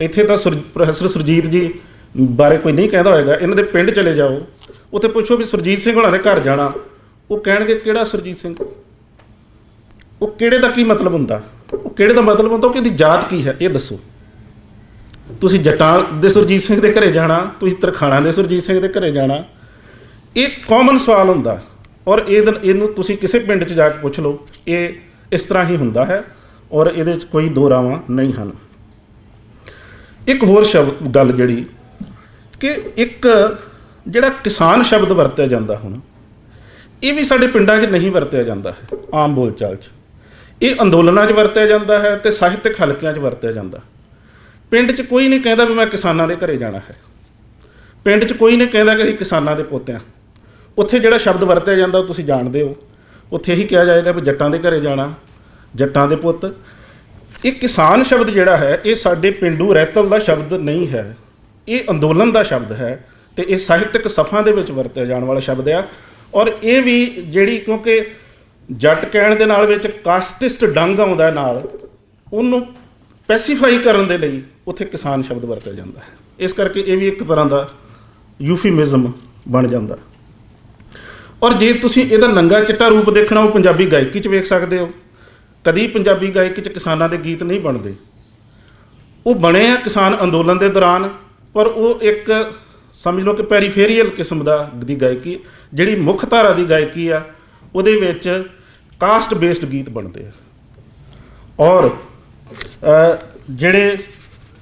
A: ਇੱਥੇ ਤਾਂ ਪ੍ਰੋਫੈਸਰ ਸੁਰਜੀਤ ਜੀ ਬਾਰੇ ਕੋਈ ਨਹੀਂ ਕਹਿੰਦਾ ਹੋਏਗਾ, ਇਹਨਾਂ ਦੇ ਪਿੰਡ ਚਲੇ ਜਾਓ, ਉੱਥੇ ਪੁੱਛੋ ਵੀ ਸੁਰਜੀਤ ਸਿੰਘ ਹੋਣਾ ਦੇ ਘਰ ਜਾਣਾ, ਉਹ ਕਹਿਣਗੇ ਕਿਹੜਾ ਸੁਰਜੀਤ ਸਿੰਘ? ਉਹ ਕਿਹੜੇ ਦਾ ਕੀ ਮਤਲਬ ਹੁੰਦਾ? ਉਹ ਕਿਹੜੇ ਦਾ ਮਤਲਬ ਹੁੰਦਾ ਕਿ ਇਹਦੀ ਜਾਤ ਕੀ ਹੈ ਇਹ ਦੱਸੋ। ਤੁਸੀਂ ਜੱਟਾਂ ਦੇ ਸੁਰਜੀਤ ਸਿੰਘ ਦੇ ਘਰੇ ਜਾਣਾ, ਤੁਸੀਂ ਤਰਖਾਣਾਂ ਦੇ ਸੁਰਜੀਤ ਸਿੰਘ ਦੇ ਘਰੇ ਜਾਣਾ, ਇਹ ਕਾਮਨ ਸਵਾਲ ਹੁੰਦਾ। ਔਰ ਇਹਨੂੰ ਤੁਸੀਂ ਕਿਸੇ ਪਿੰਡ 'ਚ ਜਾ ਕੇ ਪੁੱਛ ਲਓ, ਇਹ ਇਸ ਤਰ੍ਹਾਂ ਹੀ ਹੁੰਦਾ ਹੈ ਔਰ ਇਹਦੇ 'ਚ ਕੋਈ ਦੋ ਰਾਵਾਂ ਨਹੀਂ ਹਨ। ਇੱਕ ਹੋਰ ਗੱਲ ਜਿਹੜੀ ਕਿ ਇੱਕ ਜਿਹੜਾ ਕਿਸਾਨ ਸ਼ਬਦ ਵਰਤਿਆ ਜਾਂਦਾ ਹੁਣ, ਇਹ ਵੀ ਸਾਡੇ ਪਿੰਡਾਂ 'ਚ ਨਹੀਂ ਵਰਤਿਆ ਜਾਂਦਾ ਹੈ ਆਮ ਬੋਲਚਾਲ 'ਚ। ਇਹ ਅੰਦੋਲਨਾਂ 'ਚ ਵਰਤਿਆ ਜਾਂਦਾ ਹੈ ਅਤੇ ਸਾਹਿਤਕ ਹਲਕਿਆਂ 'ਚ ਵਰਤਿਆ ਜਾਂਦਾ। ਪਿੰਡ 'ਚ ਕੋਈ ਨਹੀਂ ਕਹਿੰਦਾ ਵੀ ਮੈਂ ਕਿਸਾਨਾਂ ਦੇ ਘਰੇ ਜਾਣਾ ਹੈ। ਪਿੰਡ 'ਚ ਕੋਈ ਨਹੀਂ ਕਹਿੰਦਾ ਕਿ ਅਸੀਂ ਕਿਸਾਨਾਂ ਦੇ ਪੁੱਤ ਹਾਂ। ਉੱਥੇ ਜਿਹੜਾ ਸ਼ਬਦ ਵਰਤਿਆ ਜਾਂਦਾ ਉਹ ਤੁਸੀਂ ਜਾਣਦੇ ਹੋ। ਉੱਥੇ ਇਹੀ ਕਿਹਾ ਜਾਏਗਾ ਵੀ ਜੱਟਾਂ ਦੇ ਘਰੇ ਜਾਣਾ, ਜੱਟਾਂ ਦੇ ਪੁੱਤ। ਇਹ ਕਿਸਾਨ ਸ਼ਬਦ ਜਿਹੜਾ ਹੈ ਇਹ ਸਾਡੇ ਪੇਂਡੂ ਰਹਿਤਲ ਦਾ ਸ਼ਬਦ ਨਹੀਂ ਹੈ, ਇਹ ਅੰਦੋਲਨ ਦਾ ਸ਼ਬਦ ਹੈ ਅਤੇ ਇਹ ਸਾਹਿਤਕ ਸਫਾ ਦੇ ਵਿੱਚ ਵਰਤਿਆ ਜਾਣ ਵਾਲਾ ਸ਼ਬਦ ਆ। ਔਰ ਇਹ ਵੀ ਜਿਹੜੀ ਕਿਉਂਕਿ ਜੱਟ ਕਹਿਣ ਦੇ ਨਾਲ ਵਿੱਚ ਕਾਸਟਿਸਟ ਡੰਗ ਆਉਂਦਾ ਨਾਲ, ਉਹਨੂੰ ਪੈਸੀਫਾਈ ਕਰਨ ਦੇ ਲਈ ਉੱਥੇ ਕਿਸਾਨ ਸ਼ਬਦ ਵਰਤਿਆ ਜਾਂਦਾ ਹੈ। ਇਸ ਕਰਕੇ ਇਹ ਵੀ ਇੱਕ ਤਰ੍ਹਾਂ ਦਾ ਯੂਫੀਮਿਜ਼ਮ ਬਣ ਜਾਂਦਾ। ਔਰ ਜੇ ਤੁਸੀਂ ਇਹਦਾ ਨੰਗਾ ਚਿੱਟਾ ਰੂਪ ਦੇਖਣਾ, ਉਹ ਪੰਜਾਬੀ ਗਾਇਕੀ 'ਚ ਵੇਖ ਸਕਦੇ ਹੋ। ਕਦੀ ਪੰਜਾਬੀ ਗਾਇਕੀ 'ਚ ਕਿਸਾਨਾਂ ਦੇ ਗੀਤ ਨਹੀਂ ਬਣਦੇ। ਉਹ ਬਣੇ ਆ ਕਿਸਾਨ ਅੰਦੋਲਨ ਦੇ ਦੌਰਾਨ, ਪਰ ਉਹ ਇੱਕ ਸਮਝ ਲਓ ਕਿ ਪੈਰੀਫੇਰੀਅਲ ਕਿਸਮ ਦੀ ਗਾਇਕੀ। ਜਿਹੜੀ ਮੁੱਖ ਧਾਰਾ ਦੀ ਗਾਇਕੀ ਆ ਉਹਦੇ ਵਿੱਚ ਕਾਸਟ ਬੇਸਡ ਗੀਤ ਬਣਦੇ ਆ। ਔਰ ਜਿਹੜੇ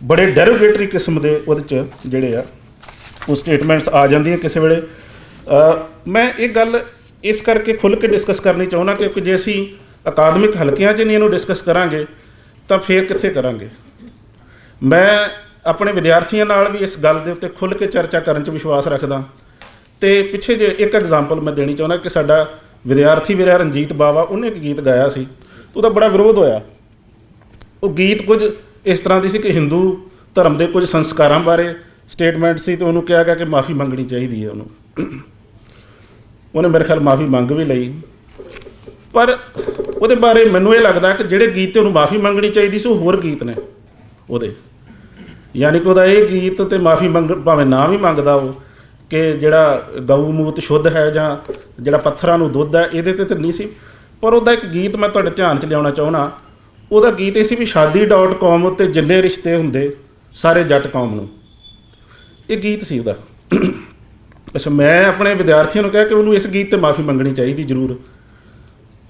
A: ਬੜੇ ਡੈਰੋਗੇਟਰੀ ਕਿਸਮ ਦੇ ਉਹਦੇ 'ਚ ਜਿਹੜੇ ਆ ਉਹ ਸਟੇਟਮੈਂਟਸ ਆ ਜਾਂਦੀਆਂ ਕਿਸੇ ਵੇਲੇ। ਮੈਂ ਇਹ ਗੱਲ ਇਸ ਕਰਕੇ ਖੁੱਲ੍ਹ ਕੇ ਡਿਸਕਸ ਕਰਨੀ ਚਾਹੁੰਦਾ ਕਿਉਂਕਿ ਜੇ ਅਸੀਂ ਅਕਾਦਮਿਕ ਹਲਕਿਆਂ 'ਚ ਨਹੀਂ ਇਹਨੂੰ ਡਿਸਕਸ ਕਰਾਂਗੇ ਤਾਂ ਫਿਰ ਕਿੱਥੇ ਕਰਾਂਗੇ। ਮੈਂ ਆਪਣੇ ਵਿਦਿਆਰਥੀਆਂ ਨਾਲ ਵੀ ਇਸ ਗੱਲ ਦੇ ਉੱਤੇ ਖੁੱਲ੍ਹ ਕੇ ਚਰਚਾ ਕਰਨ 'ਚ ਵਿਸ਼ਵਾਸ ਰੱਖਦਾ। ਅਤੇ ਪਿੱਛੇ ਜੇ ਇੱਕ ਐਗਜ਼ਾਮਪਲ ਮੈਂ ਦੇਣੀ ਚਾਹੁੰਦਾ ਕਿ ਸਾਡਾ ਵਿਦਿਆਰਥੀ ਵੀਰਾ ਰਣਜੀਤ ਬਾਵਾ, ਉਹਨੇ ਇੱਕ ਗੀਤ ਗਾਇਆ ਸੀ, ਉਹਦਾ ਬੜਾ ਵਿਰੋਧ ਹੋਇਆ। ਉਹ ਗੀਤ ਕੁਝ ਇਸ ਤਰ੍ਹਾਂ ਦੀ ਸੀ ਕਿ ਹਿੰਦੂ ਧਰਮ ਦੇ ਕੁਝ ਸੰਸਕਾਰਾਂ ਬਾਰੇ ਸਟੇਟਮੈਂਟ ਸੀ ਅਤੇ ਉਹਨੂੰ ਕਿਹਾ ਗਿਆ ਕਿ ਮਾਫ਼ੀ ਮੰਗਣੀ ਚਾਹੀਦੀ ਹੈ ਉਹਨੂੰ। ਉਹਨੇ ਮੇਰੇ ਖਿਆਲ ਮਾਫ਼ੀ ਮੰਗ ਵੀ ਲਈ, ਪਰ ਉਹਦੇ ਬਾਰੇ ਮੈਨੂੰ ਇਹ ਲੱਗਦਾ ਕਿ ਜਿਹੜੇ ਗੀਤ 'ਤੇ ਉਹਨੂੰ ਮਾਫ਼ੀ ਮੰਗਣੀ ਚਾਹੀਦੀ ਸੀ ਉਹ ਹੋਰ ਗੀਤ ਨੇ ਉਹਦੇ। ਯਾਨੀ ਕਿ ਉਹਦਾ ਇਹ ਗੀਤ 'ਤੇ ਮਾਫ਼ੀ ਭਾਵੇਂ ਨਾ ਵੀ ਮੰਗਦਾ ਉਹ, ਕਿ ਜਿਹੜਾ ਗਊ ਮੂਤ ਸ਼ੁੱਧ ਹੈ ਜਾਂ ਜਿਹੜਾ ਪੱਥਰਾਂ ਨੂੰ ਦੁੱਧ ਹੈ, ਇਹਦੇ 'ਤੇ ਤਾਂ ਨਹੀਂ ਸੀ। ਪਰ ਉਹਦਾ ਇੱਕ ਗੀਤ ਮੈਂ ਤੁਹਾਡੇ ਧਿਆਨ 'ਚ ਲਿਆਉਣਾ ਚਾਹੁੰਦਾ। ਉਹਦਾ ਗੀਤ ਇਹ ਸੀ ਵੀ shaadi.com ਉੱਤੇ ਜਿੰਨੇ ਰਿਸ਼ਤੇ ਹੁੰਦੇ ਸਾਰੇ ਜੱਟ ਕੌਮ ਨੂੰ, ਇਹ ਗੀਤ ਸੀ ਉਹਦਾ। ਅੱਛਾ, ਮੈਂ ਆਪਣੇ ਵਿਦਿਆਰਥੀਆਂ ਨੂੰ ਕਿਹਾ ਕਿ ਉਹਨੂੰ ਇਸ ਗੀਤ 'ਤੇ ਮਾਫੀ ਮੰਗਣੀ ਚਾਹੀਦੀ ਜ਼ਰੂਰ।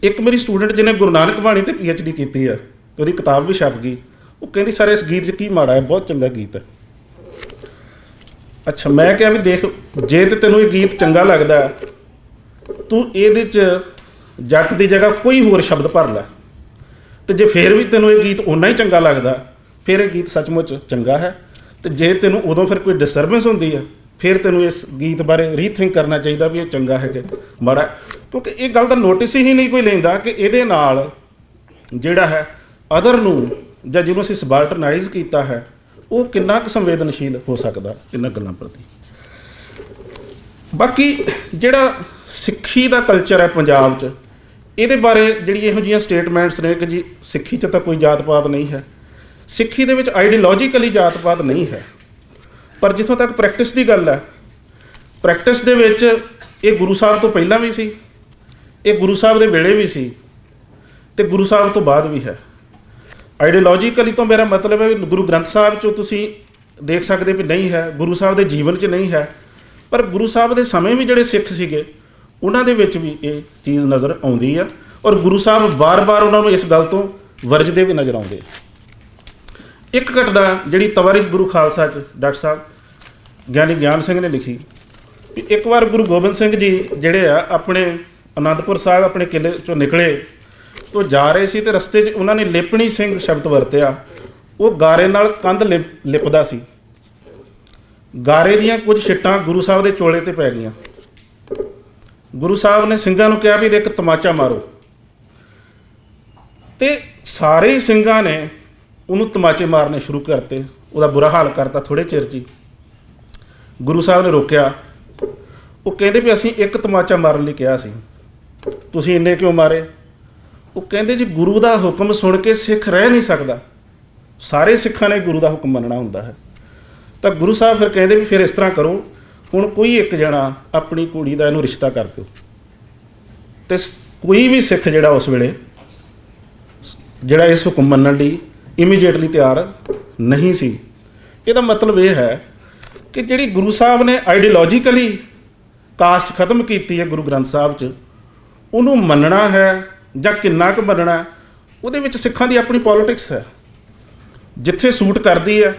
A: ਇੱਕ ਮੇਰੀ ਸਟੂਡੈਂਟ ਜਿਹਨੇ ਗੁਰੂ ਨਾਨਕ ਬਾਣੀ 'ਤੇ PhD ਕੀਤੀ ਆ, ਉਹਦੀ ਕਿਤਾਬ ਵੀ ਛਪ ਗਈ, ਉਹ ਕਹਿੰਦੀ ਸਰ ਇਸ ਗੀਤ 'ਚ ਕੀ ਮਾੜਾ ਹੈ, ਬਹੁਤ ਚੰਗਾ ਗੀਤ ਹੈ। ਅੱਛਾ, ਮੈਂ ਕਿਹਾ ਵੀ ਦੇਖ, ਜੇ ਤੇ ਤੈਨੂੰ ਇਹ ਗੀਤ ਚੰਗਾ ਲੱਗਦਾ ਤੂੰ ਇਹਦੇ 'ਚ ਜੱਟ ਦੀ ਜਗ੍ਹਾ ਕੋਈ ਹੋਰ ਸ਼ਬਦ ਭਰ ਲੈ, ਅਤੇ ਜੇ ਫਿਰ ਵੀ ਤੈਨੂੰ ਇਹ ਗੀਤ ਓਨਾ ਹੀ ਚੰਗਾ ਲੱਗਦਾ, ਫਿਰ ਇਹ ਗੀਤ ਸੱਚਮੁੱਚ ਚੰਗਾ ਹੈ। ਅਤੇ ਜੇ ਤੈਨੂੰ ਉਦੋਂ ਫਿਰ ਕੋਈ ਡਿਸਟਰਬੈਂਸ ਹੁੰਦੀ ਹੈ, ਫਿਰ ਤੈਨੂੰ ਇਸ ਗੀਤ ਬਾਰੇ ਰੀਥਿੰਕ ਕਰਨਾ ਚਾਹੀਦਾ ਵੀ ਇਹ ਚੰਗਾ ਹੈ ਕਿ ਮਾੜਾ। ਕਿਉਂਕਿ ਇਹ ਗੱਲ ਦਾ ਨੋਟਿਸ ਹੀ ਨਹੀਂ ਕੋਈ ਲੈਂਦਾ ਕਿ ਇਹਦੇ ਨਾਲ ਜਿਹੜਾ ਹੈ ਅਦਰ ਨੂੰ ਜਾਂ ਜਿਹਨੂੰ ਅਸੀਂ ਸਬਾਲਟਰਨਾਈਜ਼ ਕੀਤਾ ਹੈ, ਉਹ ਕਿੰਨਾ ਕੁ ਸੰਵੇਦਨਸ਼ੀਲ ਹੋ ਸਕਦਾ ਇਹਨਾਂ ਗੱਲਾਂ ਪ੍ਰਤੀ। ਬਾਕੀ ਜਿਹੜਾ ਸਿੱਖੀ ਦਾ ਕਲਚਰ ਹੈ ਪੰਜਾਬ 'ਚ, ਇਹਦੇ ਬਾਰੇ ਜਿਹੜੀ ਇਹੋ ਜਿਹੀਆਂ ਸਟੇਟਮੈਂਟਸ ਨੇ ਕਿ ਜੀ ਸਿੱਖੀ 'ਚ ਤਾਂ ਕੋਈ ਜਾਤ ਪਾਤ ਨਹੀਂ ਹੈ। ਸਿੱਖੀ ਦੇ ਵਿੱਚ ਆਈਡੀਓਲੋਜੀਕਲੀ ਜਾਤ ਪਾਤ ਨਹੀਂ ਹੈ, ਪਰ ਜਿੱਥੋਂ ਤੱਕ ਪ੍ਰੈਕਟਿਸ ਦੀ ਗੱਲ ਹੈ, ਪ੍ਰੈਕਟਿਸ ਦੇ ਵਿੱਚ ਇਹ ਗੁਰੂ ਸਾਹਿਬ ਤੋਂ ਪਹਿਲਾਂ ਵੀ ਸੀ, ਇਹ ਗੁਰੂ ਸਾਹਿਬ ਦੇ ਵੇਲੇ ਵੀ ਸੀ, ਅਤੇ ਗੁਰੂ ਸਾਹਿਬ ਤੋਂ ਬਾਅਦ ਵੀ ਹੈ। ਆਈਡੀਓਲੋਜੀਕਲੀ ਤੋਂ ਮੇਰਾ ਮਤਲਬ ਹੈ ਵੀ ਗੁਰੂ ਗ੍ਰੰਥ ਸਾਹਿਬ 'ਚੋਂ ਤੁਸੀਂ ਦੇਖ ਸਕਦੇ ਵੀ ਨਹੀਂ ਹੈ, ਗੁਰੂ ਸਾਹਿਬ ਦੇ ਜੀਵਨ 'ਚ ਨਹੀਂ ਹੈ, ਪਰ ਗੁਰੂ ਸਾਹਿਬ ਦੇ ਸਮੇਂ ਵੀ ਜਿਹੜੇ ਸਿੱਖ ਸੀਗੇ ਉਹਨਾਂ ਦੇ ਵਿੱਚ ਵੀ ਇਹ ਚੀਜ਼ ਨਜ਼ਰ ਆਉਂਦੀ ਆ, ਔਰ ਗੁਰੂ ਸਾਹਿਬ ਬਾਰ-ਬਾਰ ਉਹਨਾਂ ਨੂੰ ਇਸ ਗੱਲ ਤੋਂ ਵਰਜਦੇ ਵੀ ਨਜ਼ਰ ਆਉਂਦੇ। ਇੱਕ ਘਟਨਾ ਜਿਹੜੀ ਤਵਾਰੀਖ ਗੁਰੂ ਖਾਲਸਾ 'ਚ ਡਾਕਟਰ ਸਾਹਿਬ ਗਿਆਨੀ ਗਿਆਨ ਸਿੰਘ ਨੇ ਲਿਖੀ ਵੀ ਇੱਕ ਵਾਰ ਗੁਰੂ ਗੋਬਿੰਦ ਸਿੰਘ ਜੀ ਜਿਹੜੇ ਆ ਆਪਣੇ ਅਨੰਦਪੁਰ ਸਾਹਿਬ ਆਪਣੇ ਕਿਲ੍ਹੇ 'ਚੋਂ ਨਿਕਲੇ ਤੋਂ ਜਾ ਰਹੇ ਸੀ, ਅਤੇ ਰਸਤੇ 'ਚ ਉਹਨਾਂ ਨੇ ਲੇਪਣੀ ਸਿੰਘ ਸ਼ਬਦ ਵਰਤਿਆ। ਉਹ ਗਾਰੇ ਨਾਲ ਕੰਧ ਲਿਪਦਾ ਸੀ। ਗਾਰੇ ਦੀਆਂ ਕੁਝ ਛਿੱਟਾਂ ਗੁਰੂ ਸਾਹਿਬ ਦੇ ਚੋਲੇ 'ਤੇ ਪੈ ਗਈਆਂ। ਗੁਰੂ ਸਾਹਿਬ ਨੇ ਸਿੰਘਾਂ ਨੂੰ ਕਿਹਾ ਵੀ ਇੱਕ ਤਮਾਚਾ ਮਾਰੋ, ਅਤੇ ਸਾਰੇ ਸਿੰਘਾਂ ਨੇ ਉਹਨੂੰ ਤਮਾਚੇ ਮਾਰਨੇ ਸ਼ੁਰੂ ਕਰਤੇ। ਉਹਦਾ ਬੁਰਾ ਹਾਲ ਕਰਤਾ ਥੋੜ੍ਹੇ ਚਿਰ 'ਚ ਹੀ। ਗੁਰੂ ਸਾਹਿਬ ਨੇ ਰੋਕਿਆ। ਉਹ ਕਹਿੰਦੇ ਵੀ ਅਸੀਂ ਇੱਕ ਤਮਾਚਾ ਮਾਰਨ ਲਈ ਕਿਹਾ ਸੀ, ਤੁਸੀਂ ਇੰਨੇ ਕਿਉਂ ਮਾਰੇ? ਉਹ ਕਹਿੰਦੇ ਜੀ ਗੁਰੂ ਦਾ ਹੁਕਮ ਸੁਣ ਕੇ ਸਿੱਖ ਰਹਿ ਨਹੀਂ ਸਕਦਾ, ਸਾਰੇ ਸਿੱਖਾਂ ਨੇ ਗੁਰੂ ਦਾ ਹੁਕਮ ਮੰਨਣਾ ਹੁੰਦਾ ਹੈ। ਤਾਂ ਗੁਰੂ ਸਾਹਿਬ ਫਿਰ ਕਹਿੰਦੇ ਵੀ ਫਿਰ ਇਸ ਤਰ੍ਹਾਂ ਕਰੋ, ਹੁਣ ਕੋਈ ਇੱਕ ਜਣਾ ਆਪਣੀ ਕੁੜੀ ਦਾ ਇਹਨੂੰ ਰਿਸ਼ਤਾ ਕਰ ਦਿਓ। ਅਤੇ ਕੋਈ ਵੀ ਸਿੱਖ ਜਿਹੜਾ ਉਸ ਵੇਲੇ ਜਿਹੜਾ ਇਸ ਹੁਕਮ ਮੰਨਣ ਲਈ ਇਮੀਡੀਏਟਲੀ ਤਿਆਰ ਨਹੀਂ ਸੀ। ਇਹਦਾ ਮਤਲਬ ਇਹ ਹੈ ਕਿ ਜਿਹੜੀ ਗੁਰੂ ਸਾਹਿਬ ਨੇ ਆਈਡੀਓਲੋਜੀਕਲੀ ਕਾਸਟ ਖਤਮ ਕੀਤੀ ਹੈ ਗੁਰੂ ਗ੍ਰੰਥ ਸਾਹਿਬ 'ਚ, ਉਹਨੂੰ ਮੰਨਣਾ ਹੈ ਜਾਂ ਕਿੰਨਾ ਕੁ ਮੰਨਣਾ, ਉਹਦੇ ਵਿੱਚ ਸਿੱਖਾਂ ਦੀ ਆਪਣੀ ਪੋਲੀਟਿਕਸ ਹੈ। ਜਿੱਥੇ ਸੂਟ ਕਰਦੀ ਹੈ,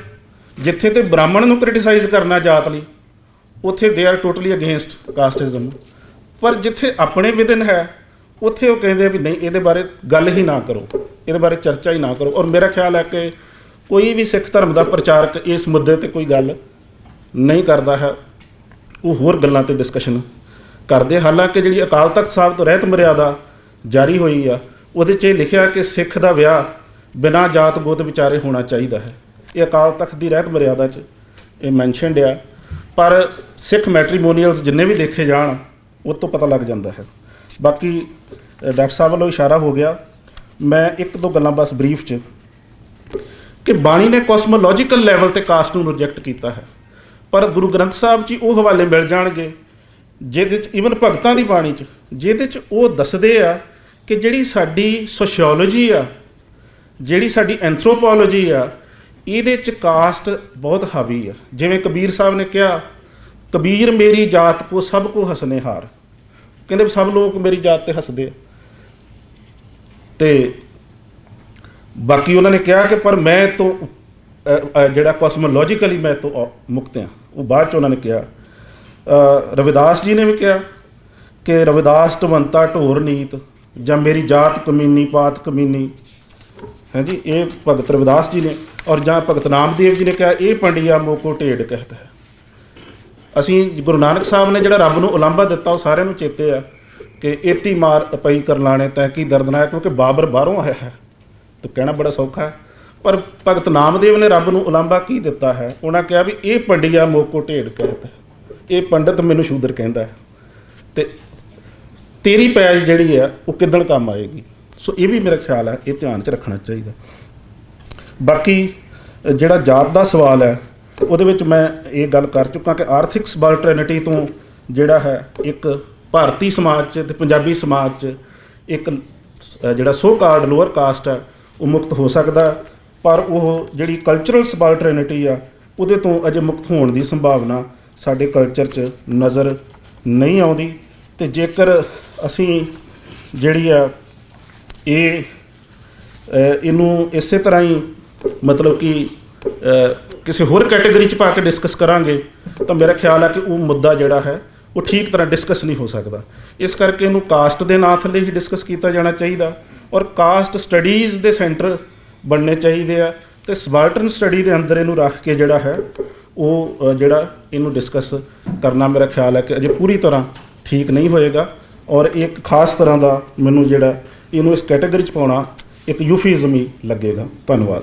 A: ਜਿੱਥੇ ਤੇ ਬ੍ਰਾਹਮਣ ਨੂੰ ਕ੍ਰਿਟੀਸਾਈਜ਼ ਕਰਨਾ ਜਾਤ ਲਈ, ਉੱਥੇ they are totally against casteism. ਪਰ ਜਿੱਥੇ ਆਪਣੇ ਵਿਦਨ ਹੈ, ਉੱਥੇ ਉਹ ਕਹਿੰਦੇ ਵੀ ਨਹੀਂ, ਇਹਦੇ ਬਾਰੇ ਗੱਲ ਹੀ ਨਾ ਕਰੋ, ਇਹਦੇ ਬਾਰੇ ਚਰਚਾ ਹੀ ਨਾ ਕਰੋ। ਔਰ ਮੇਰਾ ਖਿਆਲ ਹੈ ਕਿ ਕੋਈ ਵੀ ਸਿੱਖ ਧਰਮ ਦਾ ਪ੍ਰਚਾਰਕ ਇਸ ਮੁੱਦੇ 'ਤੇ ਕੋਈ ਗੱਲ ਨਹੀਂ ਕਰਦਾ ਹੈ, ਉਹ ਹੋਰ ਗੱਲਾਂ 'ਤੇ ਡਿਸਕਸ਼ਨ ਕਰਦੇ। ਹਾਲਾਂਕਿ ਜਿਹੜੀ ਅਕਾਲ ਤਖਤ ਸਾਹਿਬ ਤੋਂ ਰਹਿਤ ਮਰਿਆਦਾ ਜਾਰੀ ਹੋਈ ਆ, ਉਹਦੇ 'ਚ ਇਹ ਲਿਖਿਆ ਕਿ ਸਿੱਖ ਦਾ ਵਿਆਹ ਬਿਨਾਂ ਜਾਤ ਗੋਤ ਵਿਚਾਰੇ ਹੋਣਾ ਚਾਹੀਦਾ ਹੈ। ਇਹ ਅਕਾਲ ਤਖਤ ਦੀ ਰਹਿਤ ਮਰਿਆਦਾ 'ਚ ਇਹ ਮੈਨਸ਼ਨਡ ਆ। ਪਰ ਸਿੱਖ ਮੈਟਰੀਮੋਨੀਅਲਸ ਜਿੰਨੇ ਵੀ ਦੇਖੇ ਜਾਣ, ਉਹ ਤੋਂ ਪਤਾ ਲੱਗ ਜਾਂਦਾ ਹੈ। ਬਾਕੀ ਡਾਕਟਰ ਸਾਹਿਬ ਵੱਲੋਂ ਇਸ਼ਾਰਾ ਹੋ ਗਿਆ। ਮੈਂ ਇੱਕ ਦੋ ਗੱਲਾਂ ਬਸ ਬਰੀਫ 'ਚ, ਕਿ ਬਾਣੀ ਨੇ ਕੋਸਮੋਲੋਜੀਕਲ ਲੈਵਲ 'ਤੇ ਕਾਸਟ ਨੂੰ ਰਿਜੈਕਟ ਕੀਤਾ ਹੈ, ਪਰ ਗੁਰੂ ਗ੍ਰੰਥ ਸਾਹਿਬ 'ਚ ਉਹ ਹਵਾਲੇ ਮਿਲ ਜਾਣਗੇ ਜਿਹਦੇ 'ਚ ਈਵਨ ਭਗਤਾਂ ਦੀ ਬਾਣੀ 'ਚ, ਜਿਹਦੇ 'ਚ ਉਹ ਦੱਸਦੇ ਆ ਕਿ ਜਿਹੜੀ ਸਾਡੀ ਸੋਸ਼ਿਓਲੋਜੀ ਆ, ਜਿਹੜੀ ਸਾਡੀ ਐਂਥਰੋਪੋਲੋਜੀ ਆ, ਇਹਦੇ 'ਚ ਕਾਸਟ ਬਹੁਤ ਹਾਵੀ ਆ। ਜਿਵੇਂ ਕਬੀਰ ਸਾਹਿਬ ਨੇ ਕਿਹਾ, ਕਬੀਰ ਮੇਰੀ ਜਾਤ ਕੋ ਸਭ ਕੋ ਹੱਸਨੇ ਹਾਰ, ਕਹਿੰਦੇ ਸਭ ਲੋਕ ਮੇਰੀ ਜਾਤ 'ਤੇ ਹੱਸਦੇ ਆ। ਅਤੇ ਬਾਕੀ ਉਹਨਾਂ ਨੇ ਕਿਹਾ ਕਿ ਪਰ ਮੈਂ ਤੋਂ ਜਿਹੜਾ ਕੋਸਮੋਲੋਜੀਕਲੀ ਮੈਂ ਤੋਂ ਮੁਕਤ ਹਾਂ, ਉਹ ਬਾਅਦ 'ਚ ਉਹਨਾਂ ਨੇ ਕਿਹਾ। ਰਵਿਦਾਸ ਜੀ ਨੇ ਵੀ ਕਿਹਾ ਕਿ ਰਵਿਦਾਸ ਢਵੰਤਾ ਢੋਰ ਨੀਤ, ਜਾਂ ਮੇਰੀ ਜਾਤ ਕਮੀਨੀ ਪਾਤ ਕਮੀਨੀ, ਹੈ ਜੀ, ਇਹ ਭਗਤ ਰਵਿਦਾਸ ਜੀ ਨੇ। ਔਰ ਜਾਂ ਭਗਤ ਨਾਮਦੇਵ ਜੀ ਨੇ ਕਿਹਾ, ਇਹ ਪੰਡਿਆ ਮੋਕੋ ਢੇਡ ਕਹਿਤ ਹੈ। ਅਸੀਂ ਗੁਰੂ ਨਾਨਕ ਸਾਹਿਬ ਨੇ ਜਿਹੜਾ ਰੱਬ ਨੂੰ ਉਲਾਂਭਾ ਦਿੱਤਾ, ਉਹ ਸਾਰਿਆਂ ਨੂੰ ਚੇਤੇ ਆ ਕਿ ਏਤੀ ਮਾਰ ਪਈ ਕਰ ਲਾਣੇ ਤੈਂ ਕੀ ਦਰਦਨਾਇਆ, ਕਿਉਂਕਿ ਬਾਬਰ ਬਾਹਰੋਂ ਆਇਆ ਹੈ, ਤਾਂ ਕਹਿਣਾ ਬੜਾ ਸੌਖਾ ਹੈ। ਪਰ ਭਗਤ ਨਾਮਦੇਵ ਨੇ ਰੱਬ ਨੂੰ ਉਲਾਂਭਾ ਕੀ ਦਿੱਤਾ ਹੈ? ਉਹਨਾਂ ਕਿਹਾ ਵੀ ਇਹ ਪੰਡਿਆ ਮੋਕੋ ਢੇਡ ਕਹਿਤ ਹੈ, ਇਹ ਪੰਡਤ ਮੈਨੂੰ ਸ਼ੂਦਰ ਕਹਿੰਦਾ ਹੈ, ਅਤੇ ਤੇਰੀ ਪੈਜ ਜਿਹੜੀ ਆ ਉਹ ਕਿੱਦਣ ਕੰਮ ਆਏਗੀ। ਸੋ ਇਹ ਵੀ ਮੇਰਾ ਖਿਆਲ ਹੈ, ਇਹ ਧਿਆਨ 'ਚ ਰੱਖਣਾ ਚਾਹੀਦਾ। ਬਾਕੀ ਜਿਹੜਾ ਜਾਤ ਦਾ ਸਵਾਲ ਹੈ, ਉਹਦੇ ਵਿੱਚ ਮੈਂ ਇਹ ਗੱਲ ਕਰ ਚੁੱਕਾ ਕਿ ਆਰਥਿਕ ਸਬਲਟਰਨਿਟੀ ਤੋਂ ਜਿਹੜਾ ਹੈ ਇੱਕ ਭਾਰਤੀ ਸਮਾਜ 'ਚ ਅਤੇ ਪੰਜਾਬੀ ਸਮਾਜ 'ਚ ਇੱਕ ਜਿਹੜਾ ਸੋ ਕਾਲਡ ਲੋਅਰ ਕਾਸਟ ਹੈ ਉਹ ਮੁਕਤ ਹੋ ਸਕਦਾ, ਪਰ ਉਹ ਜਿਹੜੀ ਕਲਚਰਲ ਸਬਲਟਰਨਿਟੀ ਆ ਉਹਦੇ ਤੋਂ ਅਜੇ ਮੁਕਤ ਹੋਣ ਦੀ ਸੰਭਾਵਨਾ ਸਾਡੇ ਕਲਚਰ 'ਚ ਨਜ਼ਰ ਨਹੀਂ ਆਉਂਦੀ। ਅਤੇ ਜੇਕਰ ਅਸੀਂ ਜਿਹੜੀ ਆ ਇਹਨੂੰ ਇਸੇ ਤਰ੍ਹਾਂ ਹੀ ਮਤਲਬ ਕਿ ਕਿਸੇ ਹੋਰ ਕੈਟੇਗਰੀ 'ਚ ਪਾ ਕੇ ਡਿਸਕਸ ਕਰਾਂਗੇ ਤਾਂ ਮੇਰਾ ਖਿਆਲ ਹੈ ਕਿ ਉਹ ਮੁੱਦਾ ਜਿਹੜਾ ਹੈ ਉਹ ਠੀਕ ਤਰ੍ਹਾਂ ਡਿਸਕਸ ਨਹੀਂ ਹੋ ਸਕਦਾ। ਇਸ ਕਰਕੇ ਇਹਨੂੰ ਕਾਸਟ ਦੇ ਨਾਂ ਥੱਲੇ ਹੀ ਡਿਸਕਸ ਕੀਤਾ ਜਾਣਾ ਚਾਹੀਦਾ ਔਰ ਕਾਸਟ ਸਟੱਡੀਜ਼ ਦੇ ਸੈਂਟਰ ਬਣਨੇ ਚਾਹੀਦੇ ਆ ਅਤੇ ਸਬਲਟਰਨ ਸਟੱਡੀ ਦੇ ਅੰਦਰ ਇਹਨੂੰ ਰੱਖ ਕੇ ਜਿਹੜਾ ਹੈ ਉਹ ਜਿਹੜਾ ਇਹਨੂੰ ਡਿਸਕਸ ਕਰਨਾ ਮੇਰਾ ਖਿਆਲ ਹੈ ਕਿ ਅਜੇ ਪੂਰੀ ਤਰ੍ਹਾਂ ਠੀਕ ਨਹੀਂ ਹੋਏਗਾ ਔਰ ਇੱਕ ਖਾਸ ਤਰ੍ਹਾਂ ਦਾ ਮੈਨੂੰ ਜਿਹੜਾ ਇਹਨੂੰ ਇਸ ਕੈਟੇਗਰੀ 'ਚ ਪਾਉਣਾ ਇੱਕ ਯੂਫੀਜ਼ਮ ਹੀ ਲੱਗੇਗਾ। ਧੰਨਵਾਦ।